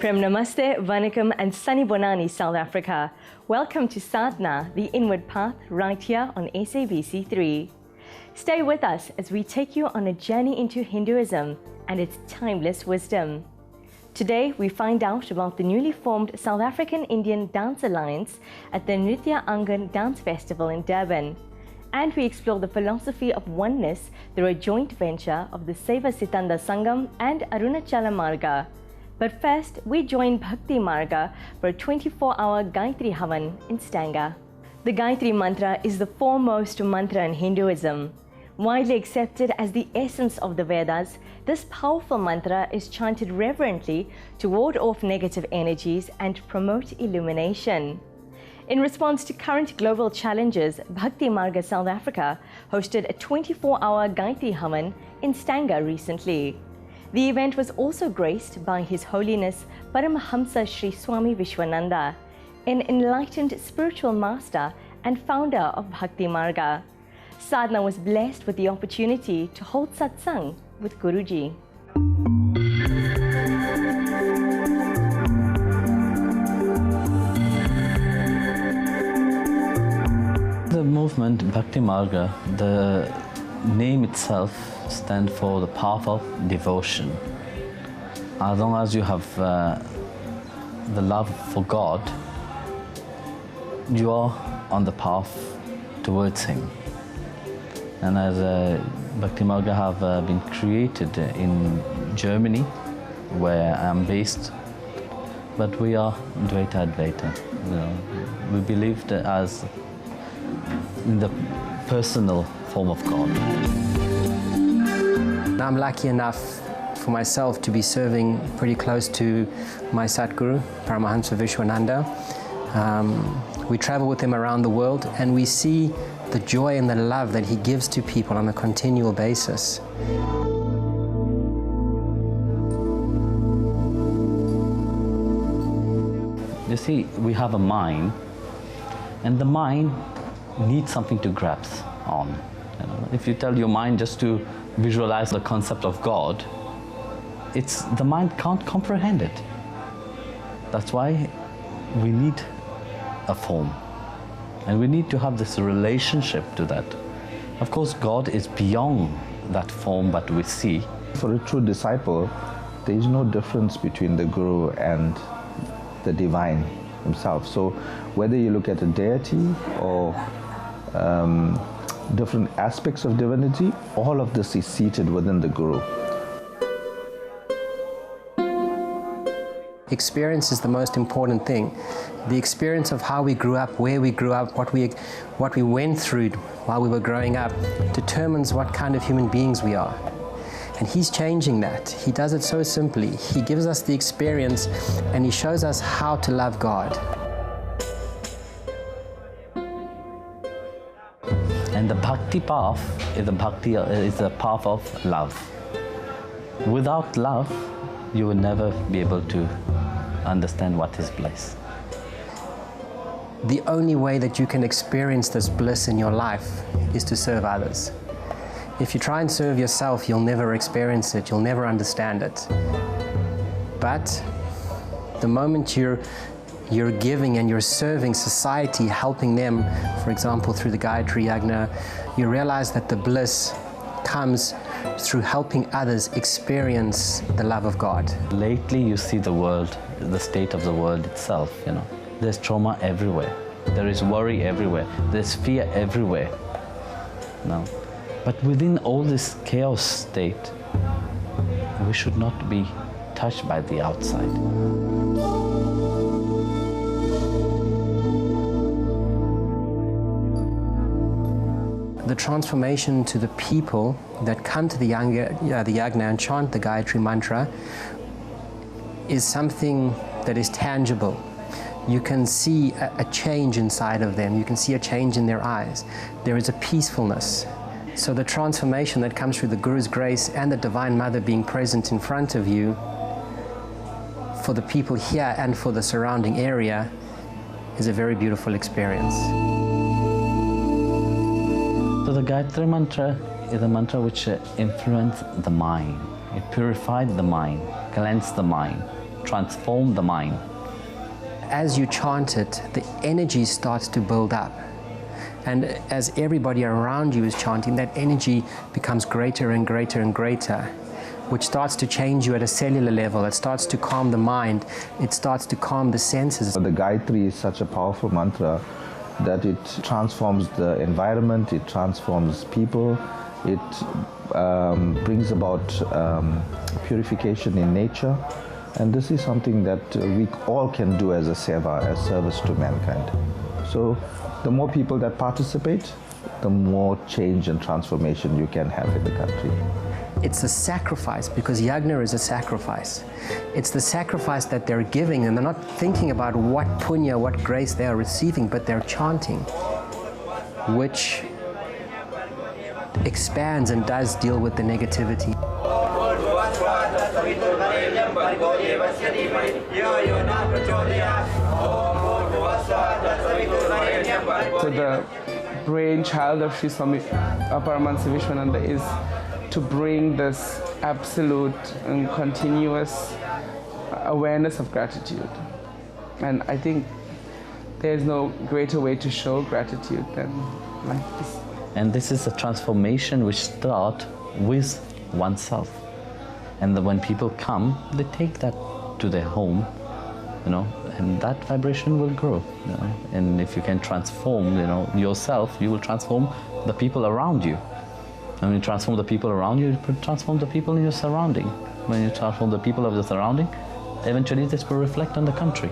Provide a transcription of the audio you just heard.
Prem Namaste, Vanakkam and Sunny Bonani, South Africa. Welcome to Sadhana, the Inward Path, right here on SABC3. Stay with us as we take you on a journey into Hinduism and its timeless wisdom. Today, we find out about the newly formed South African Indian Dance Alliance at the Nritya Angan Dance Festival in Durban. And we explore the philosophy of oneness through a joint venture of the Seva Sitanda Sangam and Arunachala Marga. But first, we join Bhakti Marga for a 24-hour Gayatri Hawan in Stanga. The Gayatri mantra is the foremost mantra in Hinduism. Widely accepted as the essence of the Vedas, this powerful mantra is chanted reverently to ward off negative energies and promote illumination. In response to current global challenges, Bhakti Marga South Africa hosted a 24-hour Gayatri Hawan in Stanga recently. The event was also graced by His Holiness Paramahamsa Sri Swami VISHWANANDA, an enlightened spiritual master and founder of Bhakti Marga. Sadhana was blessed with the opportunity to hold satsang with Guruji. The movement Bhakti Marga, the name itself stands for the path of devotion. As long as you have the love for God, you are on the path towards Him. And as Bhakti Marga have been created in Germany, where I am based, but we are Dvaita Advaita. You know, we believed as in the personal form of God. I'm lucky enough for myself to be serving pretty close to my Satguru, Paramahamsa Vishwananda. We travel with him around the world and we see the joy and the love that he gives to people on a continual basis. You see, we have a mind, and the mind needs something to grasp on. You know, if you tell your mind just to visualize the concept of God, the mind can't comprehend it. That's why we need a form, and we need to have this relationship to that. Of course, God is beyond that form that we see. For a true disciple, there is no difference between the Guru and the divine himself. So whether you look at a deity or different aspects of divinity, all of this is seated within the Guru. Experience is the most important thing. The experience of how we grew up, where we grew up, what we went through while we were growing up determines what kind of human beings we are. And he's changing that. He does it so simply. He gives us the experience and he shows us how to love God. And the Bhakti path is the path of love. Without love, you will never be able to understand what is bliss. The only way that you can experience this bliss in your life is to serve others. If you try and serve yourself, you'll never experience it, you'll never understand it. But the moment you're giving and you're serving society, helping them, for example, through the Gayatri Yagna, you realize that the bliss comes through helping others experience the love of God. Lately, you see the world, the state of the world itself, you know. There's trauma everywhere. There is worry everywhere. There's fear everywhere. No. But within all this chaos state, we should not be touched by the outside. The transformation to the people that come to the Yagna and chant the Gayatri mantra is something that is tangible. You can see a change inside of them. You can see a change in their eyes. There is a peacefulness. So the transformation that comes through the Guru's grace and the Divine Mother being present in front of you for the people here and for the surrounding area is a very beautiful experience. So the Gayatri mantra is a mantra which influences the mind. It purifies the mind, cleanses the mind. transform the mind. As you chant it, the energy starts to build up. And as everybody around you is chanting, that energy becomes greater and greater and greater, which starts to change you at a cellular level. It starts to calm the mind. It starts to calm the senses. The Gayatri is such a powerful mantra that it transforms the environment, it transforms people, it brings about purification in nature. And this is something that we all can do as a seva, as service to mankind. So the more people that participate, the more change and transformation you can have in the country. It's a sacrifice, because yajna is a sacrifice. It's the sacrifice that they're giving, and they're not thinking about what punya, what grace they are receiving, but they're chanting, which expands and does deal with the negativity. So the brainchild of Sri Swami Paramahansa Vishwananda is to bring this absolute and continuous awareness of gratitude. And I think there's no greater way to show gratitude than like this. And this is a transformation which starts with oneself. And when people come, they take that to their home, and that vibration will grow. And if you can transform, yourself, you will transform the people around you. And when you transform the people around you, you transform the people in your surrounding. When you transform the people of the surrounding, eventually this will reflect on the country.